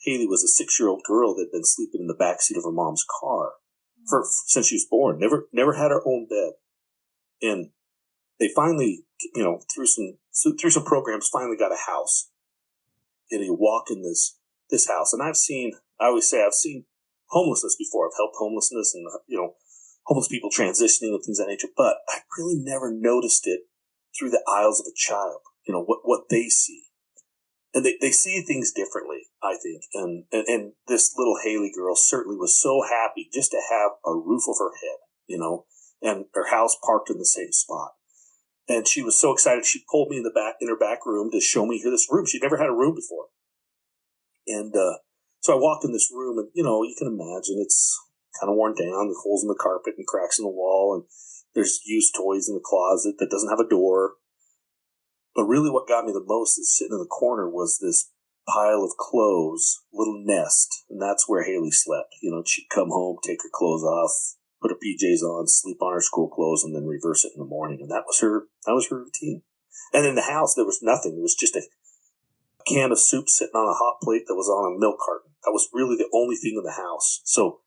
Haley was a 6-year-old girl that had been sleeping in the backseat of her mom's car since she was born. Never had her own bed. And they finally, through some programs, finally got a house. And you walk in this house, and I always say I've seen homelessness before. I've helped homelessness and, homeless people transitioning and things of that nature, but I really never noticed it through the eyes of a child, what they see. And they see things differently, I think. And this little Haley girl certainly was so happy just to have a roof over her head, and her house parked in the same spot. And she was so excited. She pulled me in her back room to show me this room. She'd never had a room before. And so I walked in this room, and, you can imagine it's kind of worn down, the holes in the carpet and cracks in the wall, and there's used toys in the closet that doesn't have a door. But really what got me the most is sitting in the corner was this pile of clothes, little nest, and that's where Haley slept. She'd come home, take her clothes off, put her PJs on, sleep on her school clothes, and then reverse it in the morning. And that was her routine. And in the house, there was nothing. It was just a can of soup sitting on a hot plate that was on a milk carton. That was really the only thing in the house. So,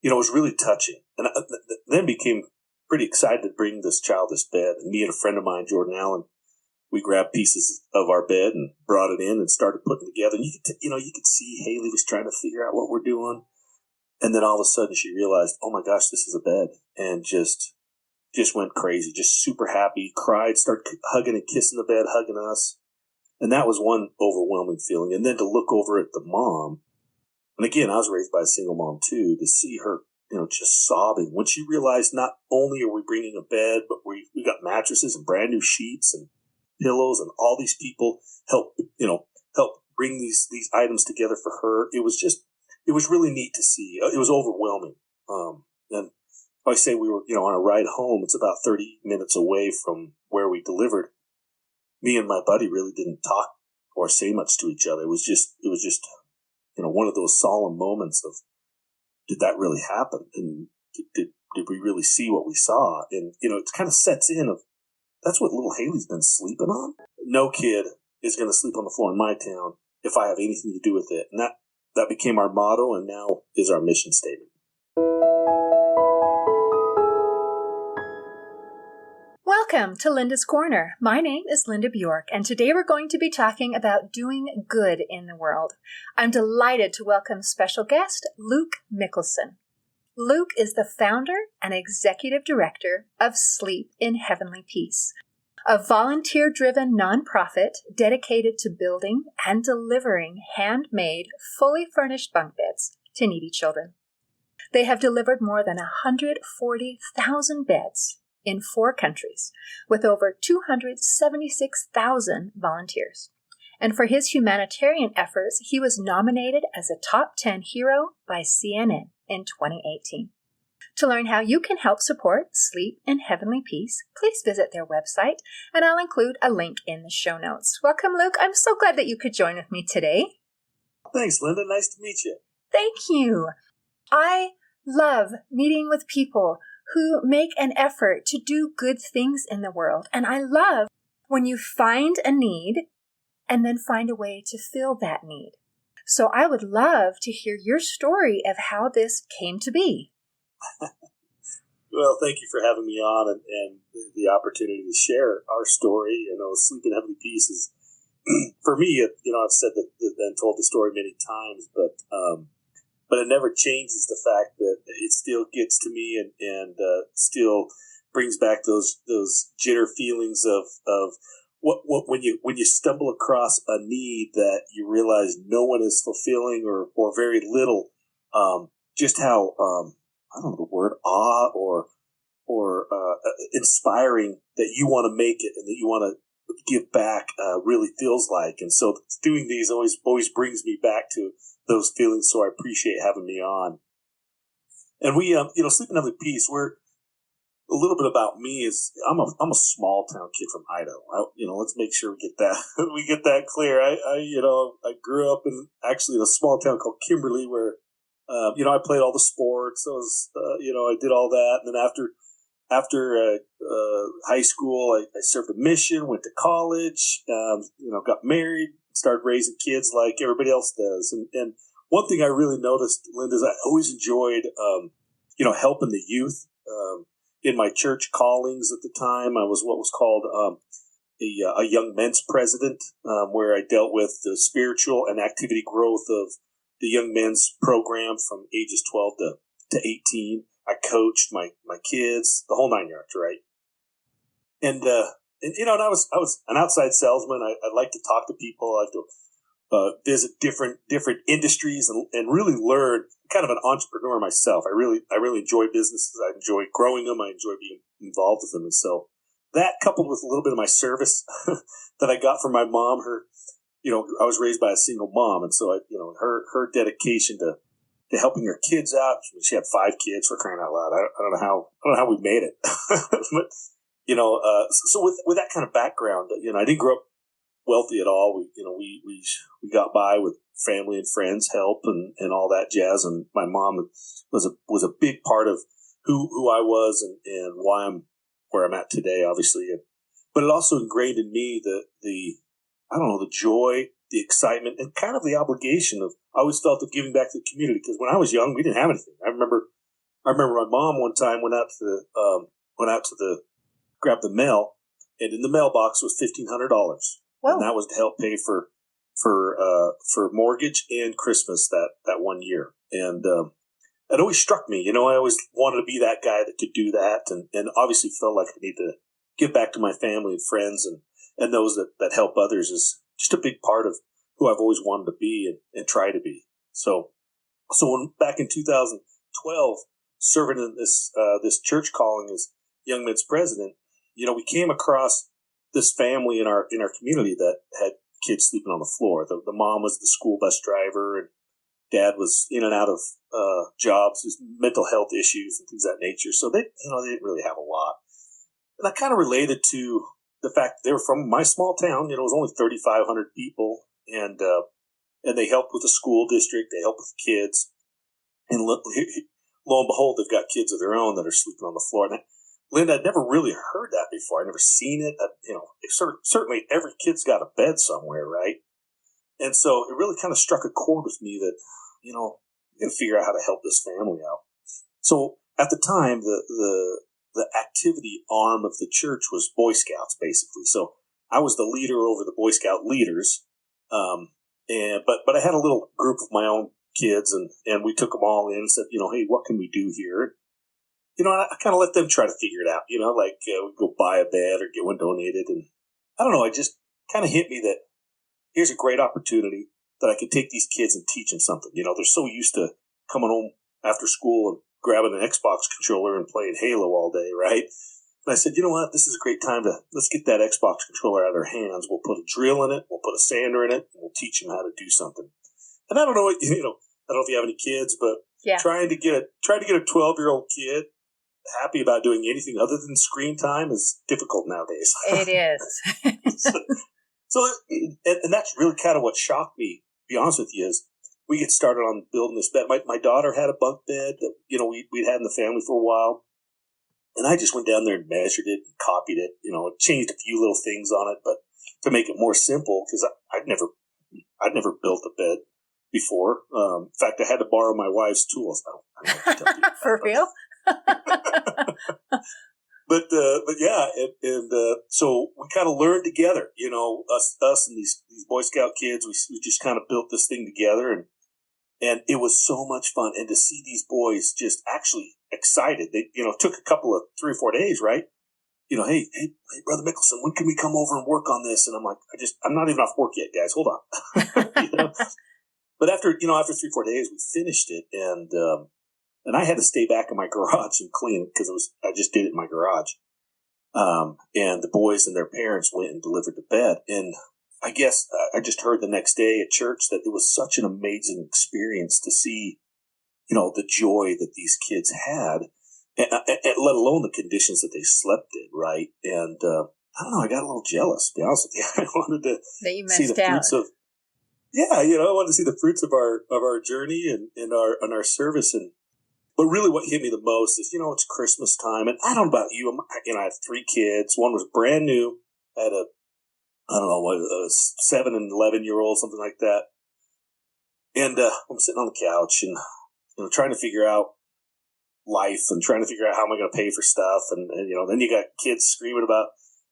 it was really touching. And I then became pretty excited to bring this child this bed. And me and a friend of mine, Jordan Allen, we grabbed pieces of our bed and brought it in and started putting it together. And you could see Haley was trying to figure out what we're doing. And then all of a sudden she realized, oh my gosh, this is a bed. And just went crazy, just super happy, cried, started hugging and kissing the bed, hugging us. And that was one overwhelming feeling. And then to look over at the mom, and again, I was raised by a single mom too, to see her, just sobbing when she realized not only are we bringing a bed, but we got mattresses and brand new sheets and pillows, and all these people help bring these items together for her. It was really neat to see. It was overwhelming. And I say we were, on a ride home. It's about 30 minutes away from where we delivered. Me and my buddy really didn't talk or say much to each other. It was just one of those solemn moments of, did that really happen? And did we really see what we saw? And, it kind of sets in of, that's what little Haley's been sleeping on. No kid is going to sleep on the floor in my town if I have anything to do with it. And that became our motto, and now is our mission statement. Welcome to Linda's Corner. My name is Linda Bjork, and today we're going to be talking about doing good in the world. I'm delighted to welcome special guest Luke Mickelson. Luke is the founder and executive director of Sleep in Heavenly Peace, a volunteer-driven nonprofit dedicated to building and delivering handmade, fully furnished bunk beds to needy children. They have delivered more than 140,000 beds in 4 countries, with over 276,000 volunteers. And for his humanitarian efforts, he was nominated as a Top 10 hero by CNN in 2018. To learn how you can help support Sleep in Heavenly Peace, please visit their website, and I'll include a link in the show notes. Welcome, Luke. I'm so glad that you could join with me today. Thanks, Linda. Nice to meet you. Thank you. I love meeting with people who make an effort to do good things in the world. And I love when you find a need and then find a way to fill that need. So I would love to hear your story of how this came to be. Well, thank you for having me on and the opportunity to share our story. Sleep in Heavenly Peace is, for me, I've said that and told the story many times, but it never changes the fact that it still gets to me and still brings back those jitter feelings of what when you stumble across a need that you realize no one is fulfilling or very little, just how I don't know the word awe or inspiring that you want to make it and that you want to give back really feels like. And so doing these always brings me back to those feelings. So I appreciate having me on. And we, Sleep in Heavenly Peace, we're a little bit about me is I'm a small town kid from Idaho. Let's make sure we get that clear. I grew up in a small town called Kimberly where, I played all the sports. I was, I did all that. And then after high school, I served a mission, went to college, got married, started raising kids like everybody else does. And one thing I really noticed, Linda, is I always enjoyed, helping the youth. In my church callings at the time, I was what was called a young men's president, where I dealt with the spiritual and activity growth of the young men's program from ages 12 to 18. I coached my kids, the whole 9 yards, right? And I was an outside salesman. I like to talk to people. I like to visit different industries and really learn. Kind of an entrepreneur myself. I really enjoy businesses. I enjoy growing them. I enjoy being involved with them. And so that, coupled with a little bit of my service that I got from my mom, I was raised by a single mom, and so her dedication to helping her kids out. She had 5 kids, for crying out loud. I don't know how we made it, but so with that kind of background, I didn't grow up wealthy at all. We got by with family and friends help and all that jazz. And my mom was a big part of who I was and why I'm where I'm at today, obviously. But it also ingrained in me the joy, the excitement, and kind of the obligation I always felt of giving back to the community. Because when I was young, we didn't have anything. I remember my mom one time went out to grab the mail, and in the mailbox was $1,500. Whoa. And that was to help pay for mortgage and Christmas that one year. And it always struck me, I always wanted to be that guy that could do that, and obviously felt like I need to give back to my family and friends and those that help others is just a big part of who I've always wanted to be and try to be. So when back in 2012, serving in this church calling as young men's president, we came across this family in our community that had kids sleeping on the floor. The mom was the school bus driver, and dad was in and out of jobs, mental health issues and things of that nature. So they didn't really have a lot. And I kind of related to the fact that they were from my small town. It was only 3,500 people, and they helped with the school district. They helped with the kids, and lo and behold, they've got kids of their own that are sleeping on the floor. And Linda, I'd never really heard that before. I'd never seen it. Certainly every kid's got a bed somewhere, right? And so it really kind of struck a chord with me that, you got to figure out how to help this family out. So at the time, the activity arm of the church was Boy Scouts, basically. So I was the leader over the Boy Scout leaders. But I had a little group of my own kids, and we took them all in and said, hey, what can we do here? I kind of let them try to figure it out, we'd go buy a bed or get one donated. And I don't know, it just kind of hit me that here's a great opportunity that I could take these kids and teach them something. They're so used to coming home after school and grabbing an Xbox controller and playing Halo all day, right? And I said, you know what, this is a great time let's get that Xbox controller out of their hands. We'll put a drill in it, we'll put a sander in it, and we'll teach them how to do something. And I don't know, I don't know if you have any kids, but yeah. trying to get a 12-year-old kid happy about doing anything other than screen time is difficult nowadays. It is. And that's really kind of what shocked me, to be honest with you, is we get started on building this bed. My daughter had a bunk bed that, we'd had in the family for a while. And I just went down there and measured it and copied it, changed a few little things on it, but to make it more simple, because I'd never built a bed before. In fact, I had to borrow my wife's tools. I don't know what to tell you. For real? But yeah, so we kind of learned together, us and these Boy Scout kids. We just kind of built this thing together, and it was so much fun. And to see these boys just actually excited, they it took a couple of 3 or 4 days, right? Hey, Brother Mickelson, when can we come over and work on this? And I'm like, I'm not even off work yet, guys. Hold on. But after 3 or 4 days, we finished it, and I had to stay back in my garage and clean it because I just did it in my garage. And the boys and their parents went and delivered the bed. And I guess I just heard the next day at church that it was such an amazing experience to see, the joy that these kids had, and let alone the conditions that they slept in, right? And I don't know, I got a little jealous, to be honest with you. I wanted to see the fruits of, I wanted to see the fruits of our journey and our service. But really what hit me the most is, it's Christmas time. And I don't know about you. I have 3 kids. One was brand new. I had a 7 and 11-year-old, something like that. And I'm sitting on the couch and trying to figure out life and trying to figure out how am I going to pay for stuff. And then you got kids screaming about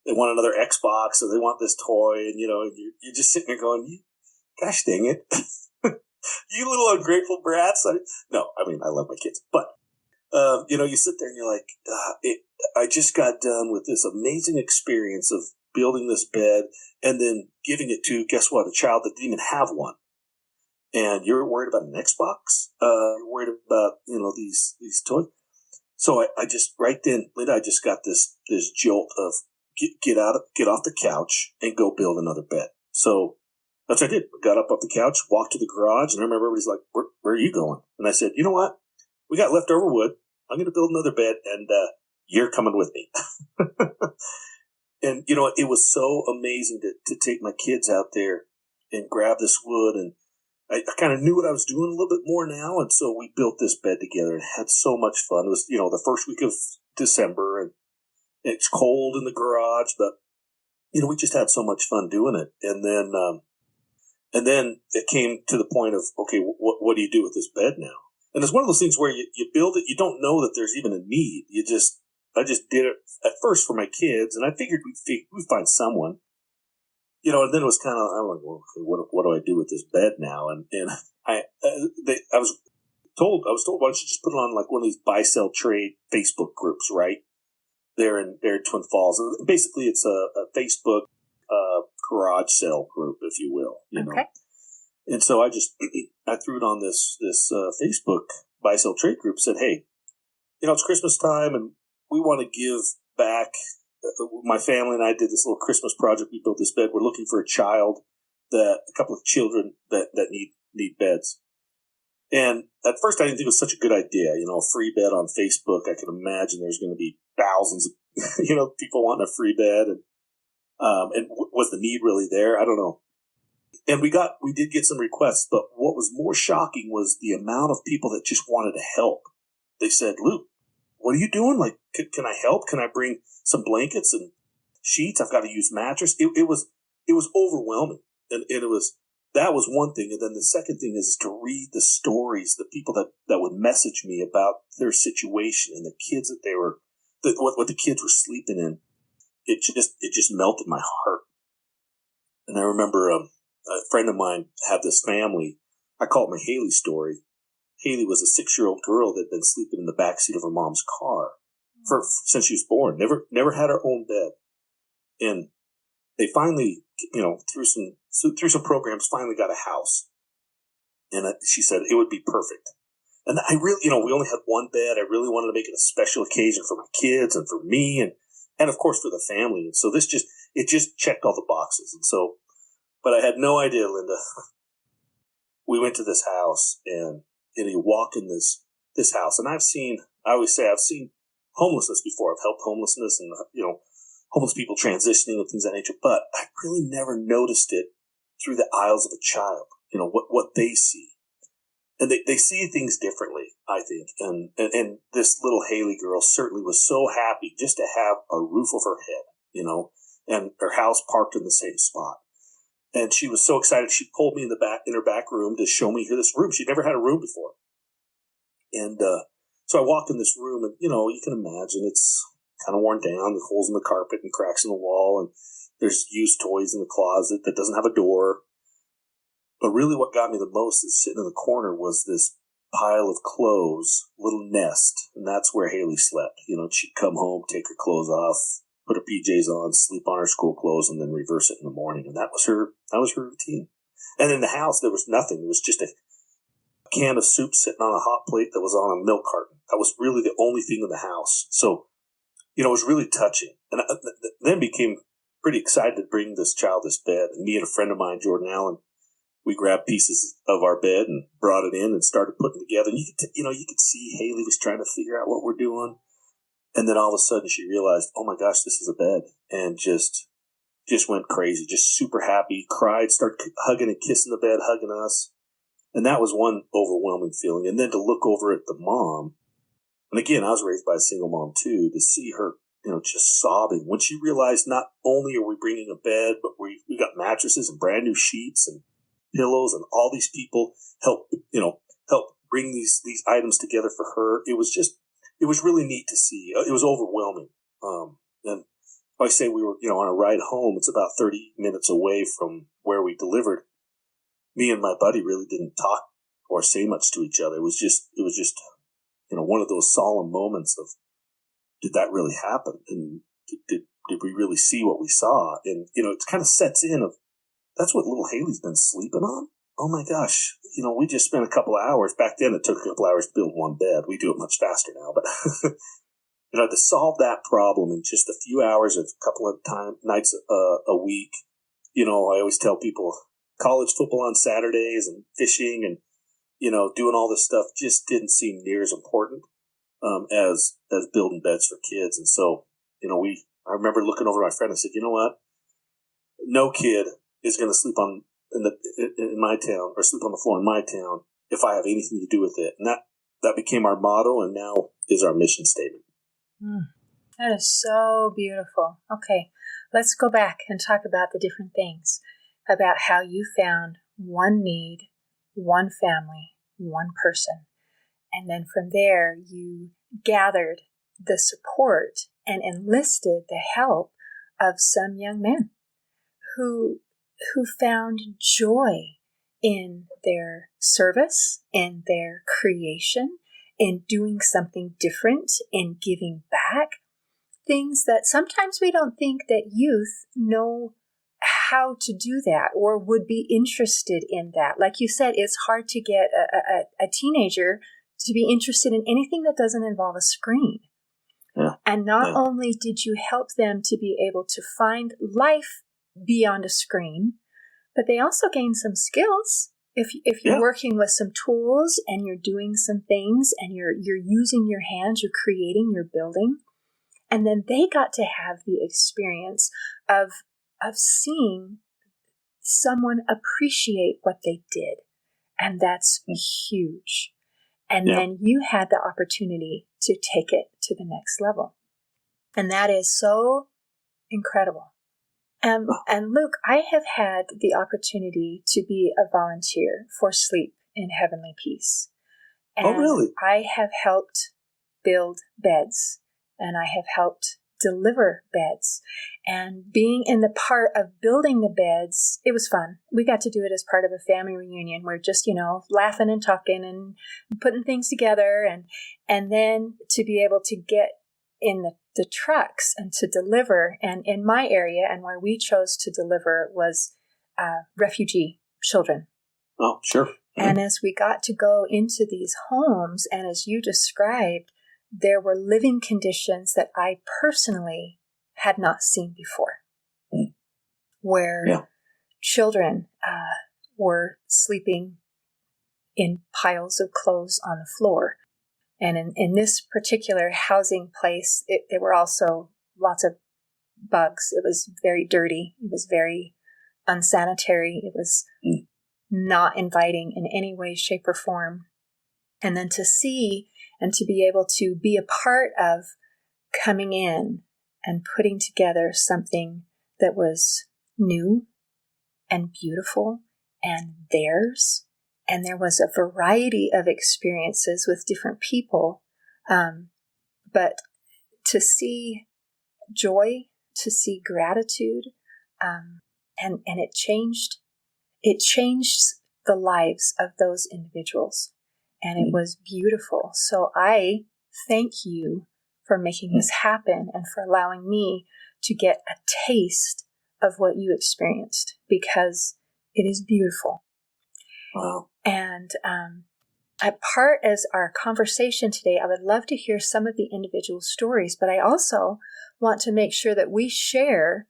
they want another Xbox or they want this toy. And, you're just sitting there going, gosh dang it. You little ungrateful brats. I love my kids. But, you sit there and you're like, I just got done with this amazing experience of building this bed and then giving it to, guess what, a child that didn't even have one. And you're worried about an Xbox? You're worried about, these toys? So I just, right then, Linda, I just got this jolt of get off the couch and go build another bed. So that's what I did. I got up off the couch, walked to the garage, and I remember everybody's like, where are you going? And I said, you know what? We got leftover wood. I'm going to build another bed, and you're coming with me. And, it was so amazing to take my kids out there and grab this wood, and I kind of knew what I was doing a little bit more now, and so we built this bed together and had so much fun. It was, the first week of December, and it's cold in the garage, but, we just had so much fun doing it. And then it came to the point of, okay, what do you do with this bed now? And it's one of those things where you build it, you don't know that there's even a need. I just did it at first for my kids, and I figured we'd find someone. And then it was kind of, I'm like, well, okay, what do I do with this bed now? And I was told, why don't you just put it on like one of these buy, sell, trade Facebook groups, right? They're in Twin Falls. And basically, it's a Facebook garage sale group, if you will. Okay. And so I threw it on this Facebook buy, sell, trade group. Said, hey, it's Christmas time, and we want to give back. My family and I did this little Christmas project. We built this bed. We're looking for a couple of children that need beds. And at first I didn't think it was such a good idea. A free bed on Facebook. I can imagine there's going to be thousands of, people wanting a free bed. And was the need really there? I don't know. And we did get some requests, but what was more shocking was the amount of people that just wanted to help. They said, Luke, what are you doing? Like, can I help? Can I bring some blankets and sheets? I've got to use mattress. It was overwhelming. And that was one thing. And then the second thing is to read the stories, the people that would message me about their situation and the kids what the kids were sleeping in. It just melted my heart. And I remember a friend of mine had this family. I call it my Haley story. Haley was a 6-year-old girl that had been sleeping in the backseat of her mom's car since she was born. Never had her own bed. And they finally, through some programs, finally got a house. And she said it would be perfect. And I really, we only had one bed. I really wanted to make it a special occasion for my kids and for me and of course for the family. And so it just checked all the boxes. And so, but I had no idea, Linda. We went to this house and you walk in this house, and I always say I've seen homelessness before. I've helped homelessness and, homeless people transitioning and things of that nature, but I really never noticed it through the eyes of a child, what they see. And they see things differently, I think. And this little Haley girl certainly was so happy just to have a roof over her head, and her house parked in the same spot. And she was so excited. She pulled me in her back room to show me this room. She'd never had a room before. And, so I walked in this room and, you can imagine it's kind of worn down, the holes in the carpet and cracks in the wall. And there's used toys in the closet that doesn't have a door. But really what got me the most is sitting in the corner was this pile of clothes, little nest. And that's where Haley slept. She'd come home, take her clothes off, put her PJs on, sleep on her school clothes, and then reverse it in the morning. And that was her routine. And in the house, there was nothing. It was just a can of soup sitting on a hot plate that was on a milk carton. That was really the only thing in the house. So, it was really touching. And I then became pretty excited to bring this child this bed. And me and a friend of mine, Jordan Allen, we grabbed pieces of our bed and brought it in and started putting it together. And you could see Haley was trying to figure out what we're doing. And then all of a sudden she realized, oh my gosh, this is a bed. And just went crazy, just super happy, cried, started hugging and kissing the bed, hugging us. And that was one overwhelming feeling. And then to look over at the mom, and again, I was raised by a single mom too, to see her, just sobbing when she realized not only are we bringing a bed, but we got mattresses and brand new sheets. And pillows, and all these people help bring these items together for her. It was really neat to see. It was overwhelming. And I say we were, on a ride home. It's about 30 minutes away from where we delivered. Me and my buddy really didn't talk or say much to each other. It was just, one of those solemn moments of, did that really happen? And did we really see what we saw? And, it kind of sets in of, that's what little Haley's been sleeping on? Oh my gosh. We just spent a couple of hours. Back then it took a couple of hours to build one bed. We do it much faster now, but to solve that problem in just a few hours, a couple of nights a week. I always tell people college football on Saturdays and fishing and, doing all this stuff just didn't seem near as important as building beds for kids. And so, I remember looking over at my friend and said, you know what? No kid is going to sleep in my town or sleep on the floor in my town if I have anything to do with it. And that became our motto and now is our mission statement. That is so beautiful. Okay, let's go back and talk about the different things, about how you found one need, one family, one person. And then from there, you gathered the support and enlisted the help of some young men who found joy in their service, in their creation, in doing something different, in giving back, things that sometimes we don't think that youth know how to do that or would be interested in that. Like you said, it's hard to get a teenager to be interested in anything that doesn't involve a screen. Yeah. And not only did you help them to be able to find life beyond a screen, but they also gained some skills. If you're working with some tools and you're doing some things and you're using your hands, you're creating, you're building, and then they got to have the experience of seeing someone appreciate what they did, and that's huge. And then you had the opportunity to take it to the next level, and that is so incredible. And Luke, I have had the opportunity to be a volunteer for Sleep in Heavenly Peace. And really? I have helped build beds, and I have helped deliver beds. And being in the part of building the beds, it was fun. We got to do it as part of a family reunion. We're just, laughing and talking and putting things together. And then to be able to get in the trucks and to deliver. And in my area, and where we chose to deliver, was refugee children. Oh, sure. And as we got to go into these homes, and as you described, there were living conditions that I personally had not seen before, where children were sleeping in piles of clothes on the floor. And in this particular housing place, there were also lots of bugs. It was very dirty. It was very unsanitary. It was not inviting in any way, shape, or form. And then to see and to be able to be a part of coming in and putting together something that was new and beautiful and theirs. And there was a variety of experiences with different people. But to see joy, to see gratitude, and it changed the lives of those individuals. And it was beautiful. So I thank you for making this happen and for allowing me to get a taste of what you experienced, because it is beautiful. Wow. And at part as our conversation today, I would love to hear some of the individual stories, but I also want to make sure that we share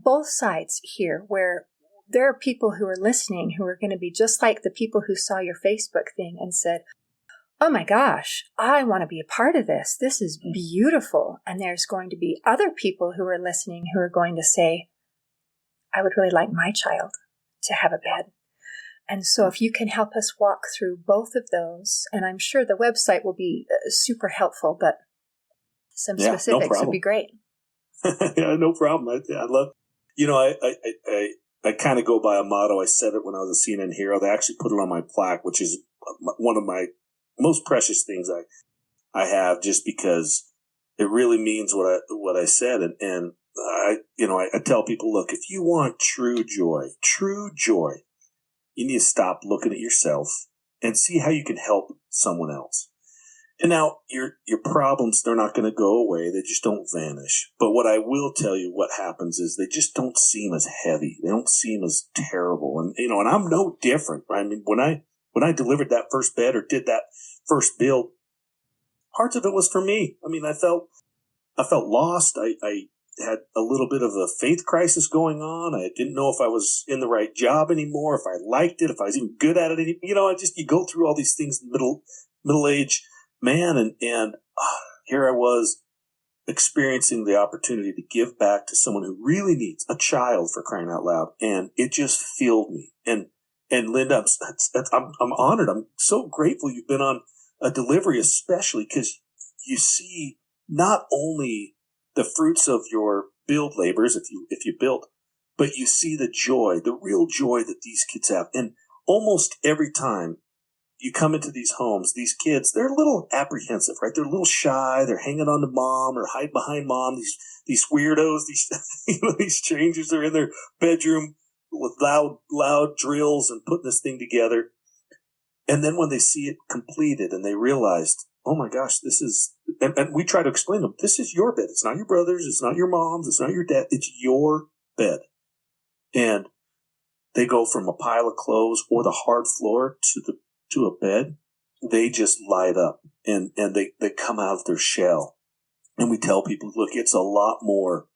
both sides here, where there are people who are listening who are going to be just like the people who saw your Facebook thing and said, oh my gosh, I want to be a part of this. This is beautiful. And there's going to be other people who are listening who are going to say, I would really like my child to have a bed. And so if you can help us walk through both of those, and I'm sure the website will be super helpful, but some specifics would be great. Yeah, no problem. I love, I kind of go by a motto. I said it when I was a CNN hero. They actually put it on my plaque, which is one of my most precious things I have, just because it really means what I said. And I tell people, look, if you want true joy, you need to stop looking at yourself and see how you can help someone else. And now your problems, they're not going to go away. They just don't vanish. But what I will tell you, what happens is they just don't seem as heavy. They don't seem as terrible. And, and I'm no different. Right? I mean, when I delivered that first bed or did that first build, parts of it was for me. I mean, I felt lost. I had a little bit of a faith crisis going on. I didn't know if I was in the right job anymore, if I liked it, if I was even good at it. You go through all these things, middle age man, and here I was experiencing the opportunity to give back to someone who really needs, a child, for crying out loud, and it just filled me. And Linda, I'm honored. I'm so grateful you've been on a delivery, especially because you see not only the fruits of your build labors, if you built, but you see the joy, the real joy that these kids have. And almost every time you come into these homes, these kids, they're a little apprehensive, right? They're a little shy. They're hanging on to mom or hide behind mom. These weirdos, these strangers are in their bedroom with loud drills and putting this thing together. And then when they see it completed and they realized, oh my gosh, this is, and we try to explain to them, this is your bed. It's not your brother's. It's not your mom's. It's not your dad. It's your bed. And they go from a pile of clothes or the hard floor to a bed. They just light up and they come out of their shell. And we tell people, look, it's a lot more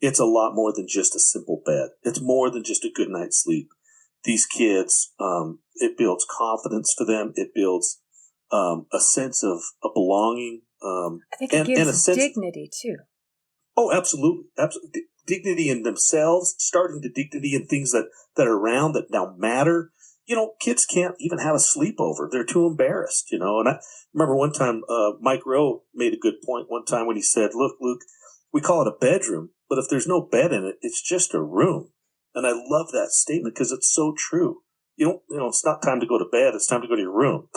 than just a simple bed. It's more than just a good night's sleep. These kids, it builds confidence for them. It builds a sense of a belonging. I think it gives dignity too. Oh, absolutely. Absolutely. Dignity in themselves, starting to dignity in things that are around that now matter. Kids can't even have a sleepover. They're too embarrassed, And I remember one time, Mike Rowe made a good point one time when he said, look, Luke, we call it a bedroom, but if there's no bed in it, it's just a room. And I love that statement because it's so true. It's not time to go to bed. It's time to go to your room,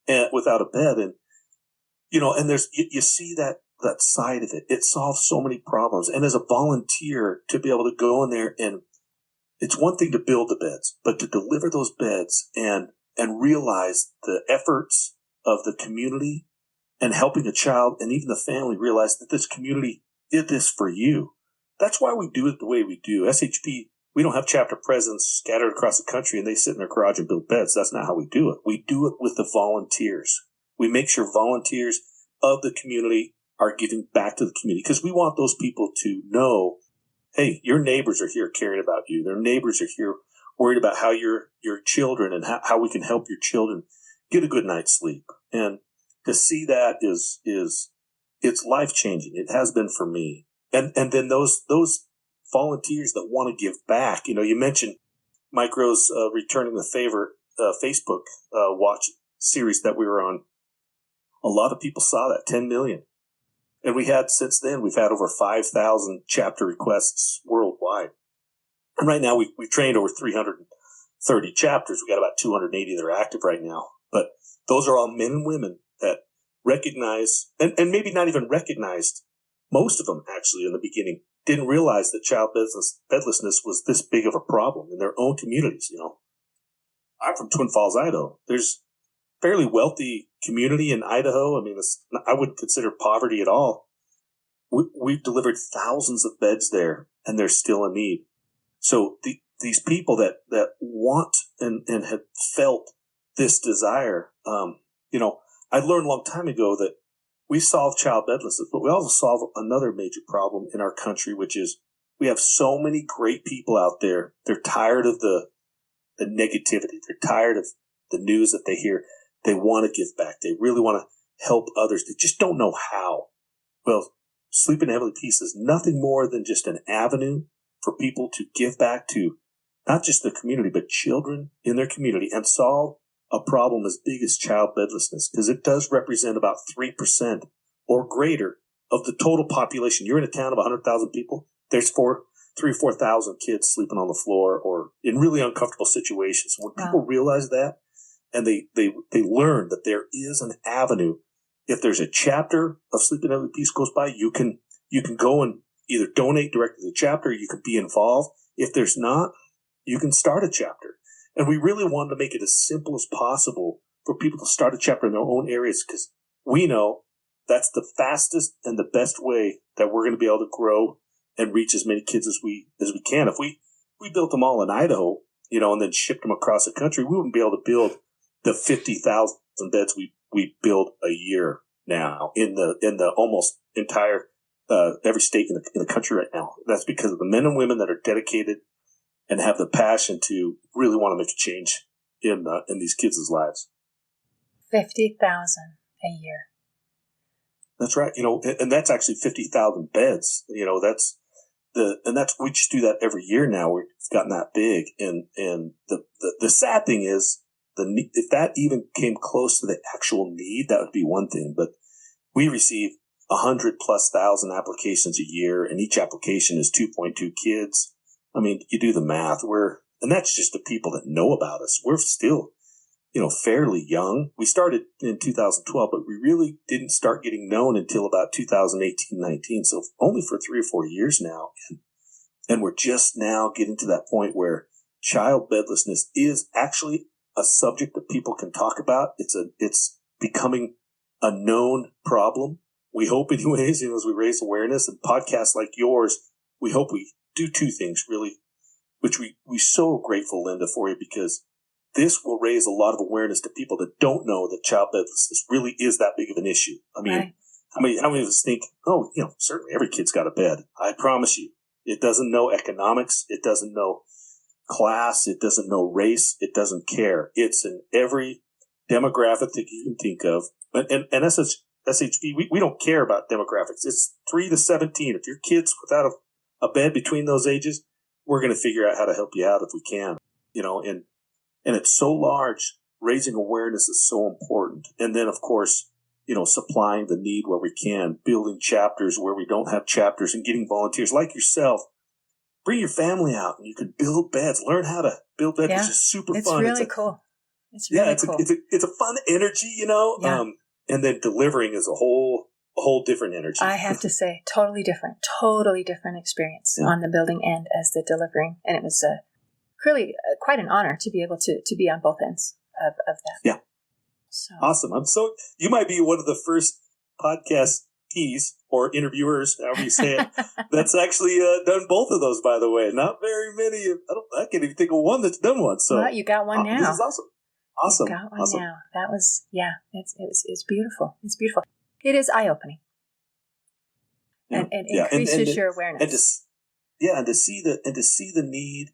and without a bed. And, and there's, you see that side of it. It solves so many problems. And as a volunteer to be able to go in there, and it's one thing to build the beds, but to deliver those beds and realize the efforts of the community and helping a child and even the family realize that this community did this for you. That's why we do it the way we do. SHP, we don't have chapter presidents scattered across the country and they sit in their garage and build beds. That's not how we do it. We do it with the volunteers. We make sure volunteers of the community are giving back to the community because we want those people to know, hey, your neighbors are here caring about you. Their neighbors are here worried about how your children and how we can help your children get a good night's sleep. And to see that it's life-changing. It has been for me. And then those volunteers that want to give back, you mentioned Mike Rose returning the favor Facebook watch series that we were on. A lot of people saw that, 10 million. And since then, we've had over 5,000 chapter requests worldwide. And right now we've trained over 330 chapters. We got about 280 that are active right now. But those are all men and women that recognize, and maybe not even recognized, most of them actually in the beginning didn't realize that child bedlessness was this big of a problem in their own communities. I'm from Twin Falls, Idaho. There's a fairly wealthy community in Idaho. I mean, I wouldn't consider poverty at all. We've delivered thousands of beds there, and there's still a need. So these people that want and have felt this desire, I learned a long time ago that we solve child bedlessness, but we also solve another major problem in our country, which is we have so many great people out there. They're tired of the negativity. They're tired of the news that they hear. They want to give back. They really want to help others. They just don't know how. Well, Sleep in Heavenly Peace is nothing more than just an avenue for people to give back to not just the community, but children in their community and solve a problem as big as child bedlessness, because it does represent about 3% or greater of the total population. You're in a town of 100,000 people. There's or 4,000 kids sleeping on the floor or in really uncomfortable situations. When people realize that and they learn that there is an avenue, if there's a chapter of Sleeping Every Peace goes by, you can go and either donate directly to the chapter, you can be involved. If there's not, you can start a chapter. And we really wanted to make it as simple as possible for people to start a chapter in their own areas, because we know that's the fastest and the best way that we're going to be able to grow and reach as many kids as we can. If we built them all in Idaho, and then shipped them across the country, we wouldn't be able to build the 50,000 beds we build a year now in the almost entire every state in the country right now. That's because of the men and women that are dedicated and have the passion to really want to make a change in these kids' lives. 50,000 a year. That's right. And that's actually 50,000 beds. We just do that every year now. We've gotten that big. And the sad thing is, if that even came close to the actual need, that would be one thing. But we receive 100,000+ applications a year, and each application is 2.2 kids. I mean, you do the math. And that's just the people that know about us. We're still, fairly young. We started in 2012, but we really didn't start getting known until about 2018-19. So only for 3 or 4 years now. And we're just now getting to that point where child bedlessness is actually a subject that people can talk about. It's becoming a known problem. We hope anyways, as we raise awareness, and podcasts like yours, we hope we do two things really, which we're so grateful, Linda, for you, because this will raise a lot of awareness to people that don't know that child bedlessness really is that big of an issue. I mean, right. How many of us think, certainly every kid's got a bed. I promise you, it doesn't know economics. It doesn't know class. It doesn't know race. It doesn't care. It's in every demographic that you can think of. And SHB, we don't care about demographics. It's 3 to 17. If your kid's without a bed between those ages, we're going to figure out how to help you out if we can, and it's so large. Raising awareness is so important. And then, of course, supplying the need where we can, building chapters where we don't have chapters, and getting volunteers like yourself. Bring your family out and you can build beds, learn how to build beds, which is super it's fun. Really cool. It's really cool. It's a fun energy, Yeah. And then delivering is a whole different energy. I have to say, totally different experience on the building end as the delivering. And it was really quite an honor to be able to be on both ends of that. Yeah. So. Awesome. You might be one of the first podcastees or interviewers, however you say it, that's actually done both of those, by the way. Not very many. I can't even think of one that's done one. So you got one now. This is awesome. Awesome. You got one now. That was, it's beautiful. It's beautiful. It is eye-opening. And increases your awareness. And to see the need,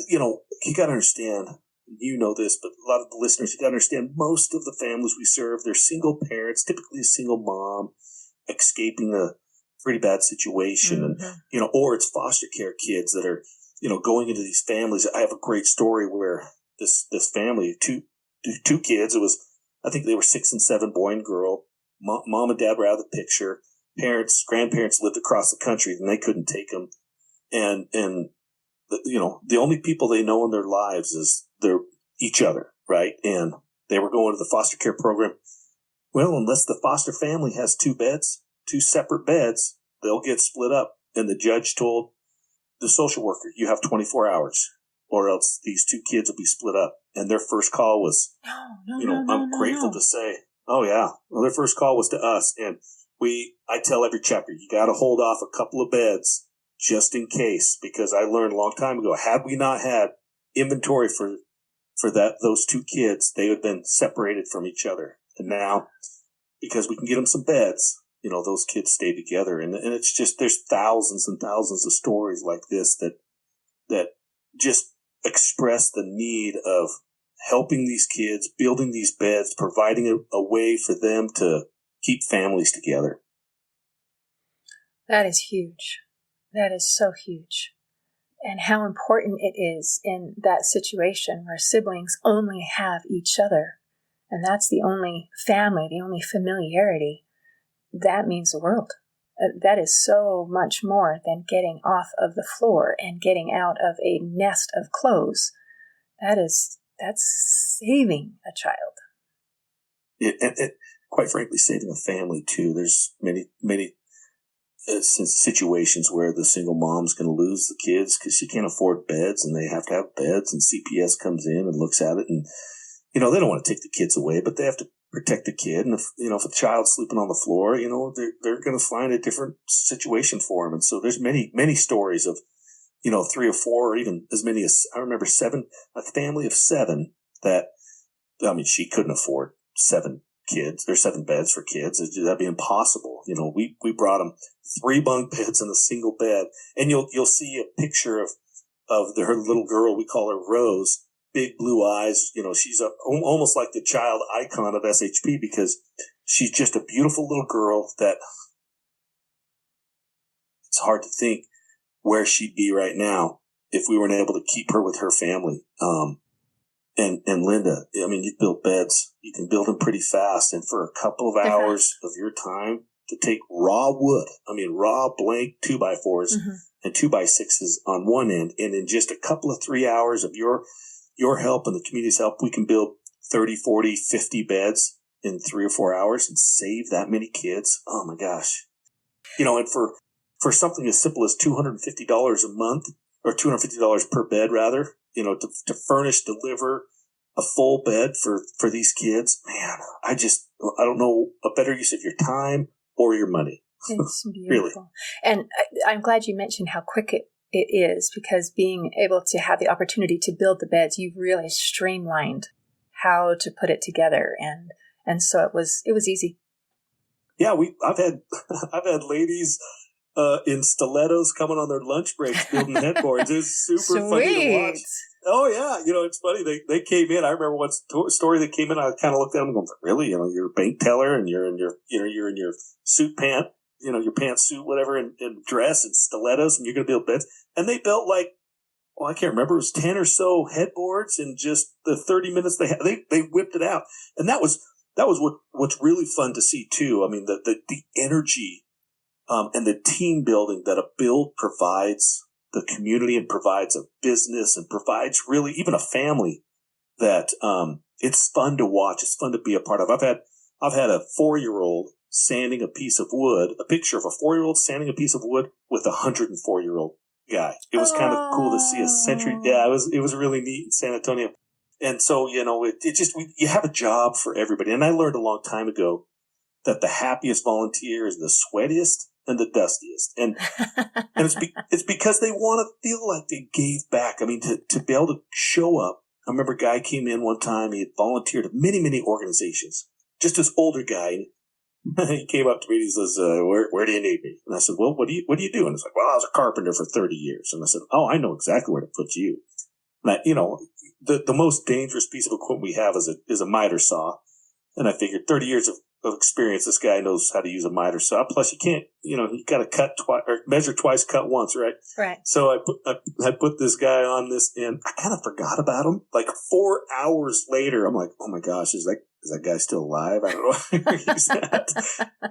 you got to understand, this, but a lot of the listeners, you got to understand, most of the families we serve, they're single parents, typically a single mom, escaping a pretty bad situation, and, or it's foster care kids that are, going into these families. I have a great story where this family, two kids, I think they were 6 and 7, boy and girl. Mom and dad were out of the picture. Grandparents lived across the country, and they couldn't take them. And the only people they know in their lives is each other, right? And they were going to the foster care program. Well, unless the foster family has 2 separate beds, they'll get split up. And the judge told the social worker, you have 24 hours, or else these 2 kids will be split up. And their first call was, I'm grateful to say, oh yeah. Well, their first call was to us. And I tell every chapter, you got to hold off a couple of beds just in case, because I learned a long time ago, had we not had inventory for those 2 kids, they would have been separated from each other. And now, because we can get them some beds, those kids stay together. And it's just, there's thousands and thousands of stories like this that just express the need of helping these kids, building these beds, providing a way for them to keep families together. That is huge. That is so huge. And how important it is in that situation where siblings only have each other. And that's the only family, the only familiarity. That means the world. That is so much more than getting off of the floor and getting out of a nest of clothes. That's saving a child. And quite frankly, saving a family too. There's many situations where the single mom's going to lose the kids because she can't afford beds, and they have to have beds, and CPS comes in and looks at it, and they don't want to take the kids away, but they have to protect the kid. And if a child's sleeping on the floor, they're going to find a different situation for them. And so there's many stories of 3 or 4, or even as many as, I remember 7, a family of 7 that, she couldn't afford 7 kids or 7 beds for kids. That'd be impossible. We brought them 3 bunk beds and a single bed, and you'll see a picture of her little girl. We call her Rose, big blue eyes. She's almost like the child icon of SHP because she's just a beautiful little girl that it's hard to think where she'd be right now if we weren't able to keep her with her family. And Linda, you build beds. You can build them pretty fast. And for a couple of hours of your time to take raw wood, raw blank 2x4s and 2x6s on one end, and in just a couple of 3 hours of your help and the community's help, we can build 30, 40, 50 beds in 3 or 4 hours and save that many kids. Oh my gosh. And for something as simple as $250 a month, or $250 per bed rather, to furnish, deliver a full bed for these kids, man, I don't know a better use of your time or your money. It's beautiful. Really. And I'm glad you mentioned how quick it is, because being able to have the opportunity to build the beds, you've really streamlined how to put it together. And so it was easy. Yeah, I've had ladies in stilettos coming on their lunch breaks building headboards. It was super funny to watch. Oh yeah, it's funny. They came in. I remember one story that came in. I kind of looked at them and going, "Really? You're a bank teller and you're in your suit pant, your pantsuit, whatever, and dress and stilettos, and you're going to build beds." And they built I can't remember. It was 10 or so headboards in just the 30 minutes they had. They whipped it out, and that was what's really fun to see too. The energy. And the team building that a build provides the community and provides a business and provides really even a family that it's fun to watch. It's fun to be a part of. I've had a 4-year-old sanding a piece of wood, a picture of a 4-year-old sanding a piece of wood with a 104-year-old guy. It was kind of cool to see a century. Yeah, it was really neat in San Antonio. And so, you have a job for everybody. And I learned a long time ago that the happiest volunteer is the sweatiest and the dustiest. And it's because they want to feel like they gave back. To be able to show up. I remember a guy came in one time. He had volunteered at many organizations. Just this older guy. He came up to me and he says, where do you need me? And I said, well, what do you do? And he's like, well, I was a carpenter for 30 years. And I said, oh, I know exactly where to put you. And the most dangerous piece of equipment we have is a miter saw. And I figured 30 years of experience, this guy knows how to use a miter saw. Plus, you can't, you got to cut twice or measure twice, cut once, right? Right. So I put this guy on this, and I kind of forgot about him. 4 hours later, I'm like, oh my gosh, is that guy still alive? I don't know where he's at.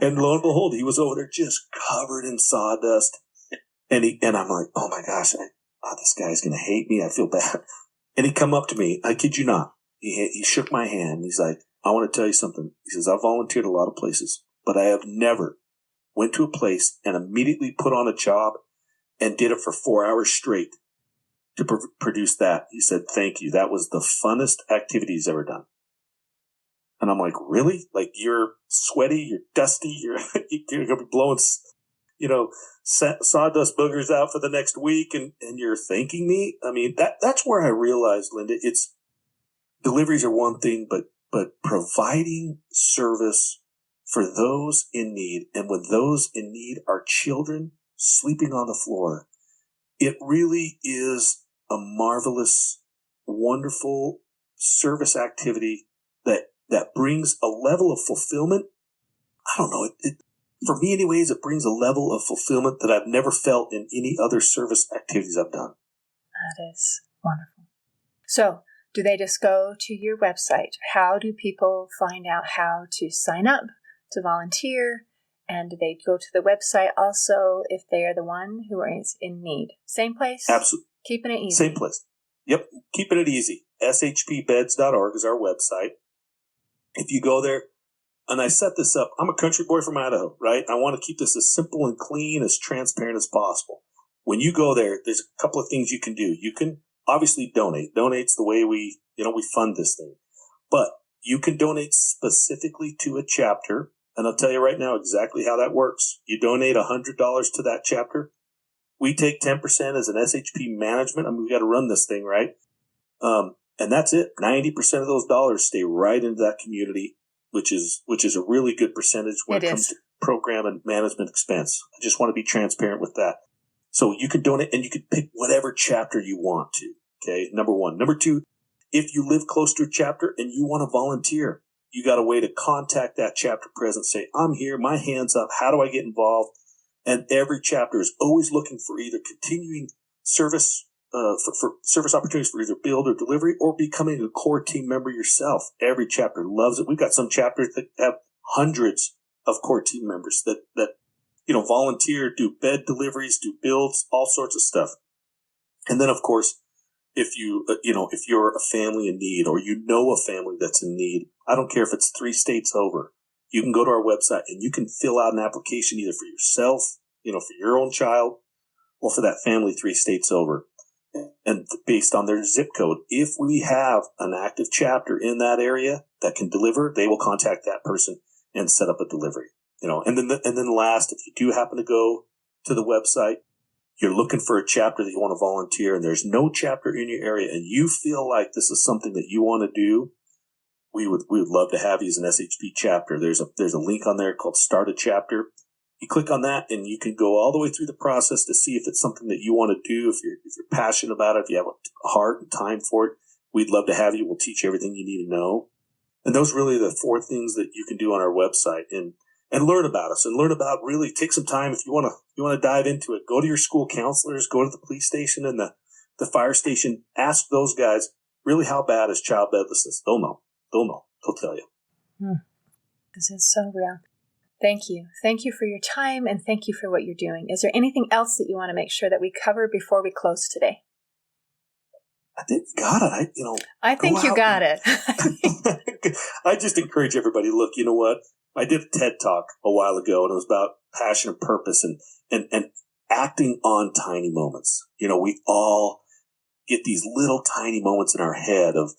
And lo and behold, he was over there just covered in sawdust. And I'm like, oh my gosh, this guy's gonna hate me. I feel bad. And he come up to me. I kid you not. He shook my hand. He's like, I want to tell you something. He says, I've volunteered a lot of places, but I have never went to a place and immediately put on a job and did it for 4 hours straight to produce that. He said, thank you. That was the funnest activity he's ever done. And I'm like, really? You're sweaty, you're dusty, you're going to be blowing, sawdust boogers out for the next week, and you're thanking me? That's where I realized, Linda, it's deliveries are one thing, but providing service for those in need, and when those in need are children sleeping on the floor, it really is a marvelous, wonderful service activity that brings a level of fulfillment. I don't know. For me anyways, it brings a level of fulfillment that I've never felt in any other service activities I've done. That is wonderful. So, do they just go to your website? How do people find out how to sign up, to volunteer, And they go to the website also if they are the one who is in need. Same place? Absolutely. Keeping it easy. Same place. Yep. Keeping it easy. shpbeds.org is our website. If you go there, and I set this up, I'm a country boy from Idaho, right? I want to keep this as simple and clean, as transparent as possible. When you go there, there's a couple of things you can do. You can obviously donate. Donate's the way we fund this thing. But you can donate specifically to a chapter. And I'll tell you right now exactly how that works. You donate $100 to that chapter. We take 10% as an SHP management. I mean, we got to run this thing, right? And that's it. 90% of those dollars stay right into that community, which is a really good percentage when it comes to program and management expense. I just want to be transparent with that. So you can donate, and you can pick whatever chapter you want to. Okay, number one. Number two, if you live close to a chapter and you want to volunteer, you got a way to contact that chapter president, say, I'm here, my hand's up, how do I get involved? And every chapter is always looking for either continuing service, for service opportunities for either build or delivery, or becoming a core team member yourself. Every chapter loves it. We've got some chapters that have hundreds of core team members that volunteer, do bed deliveries, do builds, all sorts of stuff. And then, of course, if you're a family in need, or you know a family that's in need, I don't care if it's 3 states over, you can go to our website and you can fill out an application either for yourself, for your own child, or for that family 3 states over. And based on their zip code, if we have an active chapter in that area that can deliver, they will contact that person and set up a delivery. And then last, if you do happen to go to the website, you're looking for a chapter that you want to volunteer, and there's no chapter in your area, and you feel like this is something that you want to do, we would love to have you as an SHP chapter. There's a link on there called Start a Chapter. You click on that, and you can go all the way through the process to see if it's something that you want to do. If you're passionate about it, if you have a heart and time for it, we'd love to have you. We'll teach you everything you need to know. And those really are the 4 things that you can do on our website, and learn about us, and learn about, really take some time. If you want to dive into it, go to your school counselors, go to the police station and the fire station, ask those guys, really, how bad is child bedlessness? They'll know. They'll tell you. This is so real. Thank you. Thank you for your time, and thank you for what you're doing. Is there anything else that you want to make sure that we cover before we close today? I think we got it. I think you got it. I just encourage everybody, look, you know what? I did a TED Talk a while ago, and it was about passion and purpose and acting on tiny moments. We all get these little tiny moments in our head of,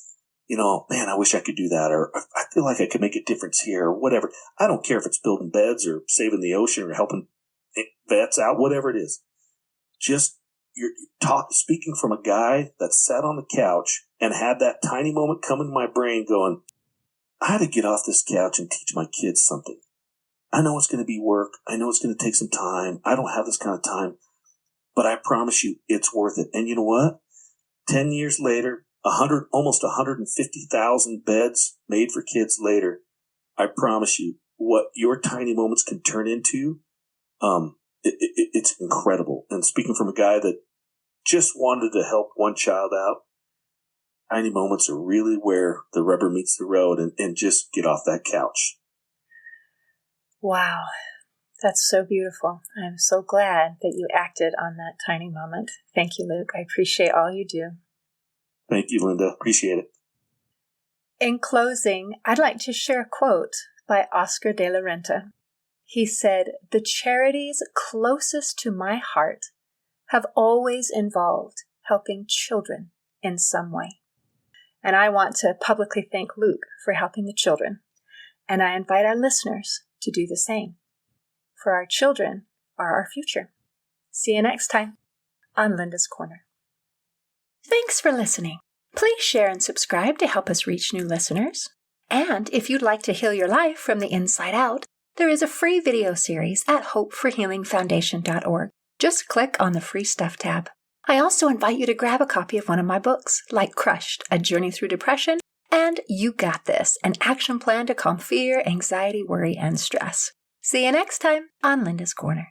man, I wish I could do that, or I feel like I could make a difference here, or whatever. I don't care if it's building beds or saving the ocean or helping vets out, whatever it is. Just speaking from a guy that sat on the couch and had that tiny moment come into my brain going, I had to get off this couch and teach my kids something. I know it's going to be work. I know it's going to take some time. I don't have this kind of time, but I promise you it's worth it. And you know what? 10 years later, almost 150,000 beds made for kids later. I promise you what your tiny moments can turn into. It's incredible. And speaking from a guy that just wanted to help one child out, tiny moments are really where the rubber meets the road, and just get off that couch. Wow. That's so beautiful. I'm so glad that you acted on that tiny moment. Thank you, Luke. I appreciate all you do. Thank you, Linda. Appreciate it. In closing, I'd like to share a quote by Oscar de la Renta. He said, "The charities closest to my heart have always involved helping children in some way." And I want to publicly thank Luke for helping the children. And I invite our listeners to do the same. For our children are our future. See you next time on Linda's Corner. Thanks for listening. Please share and subscribe to help us reach new listeners. And if you'd like to heal your life from the inside out, there is a free video series at hopeforhealingfoundation.org. Just click on the Free Stuff tab. I also invite you to grab a copy of one of my books, like Crushed, A Journey Through Depression, and You Got This, an action plan to calm fear, anxiety, worry, and stress. See you next time on Linda's Corner.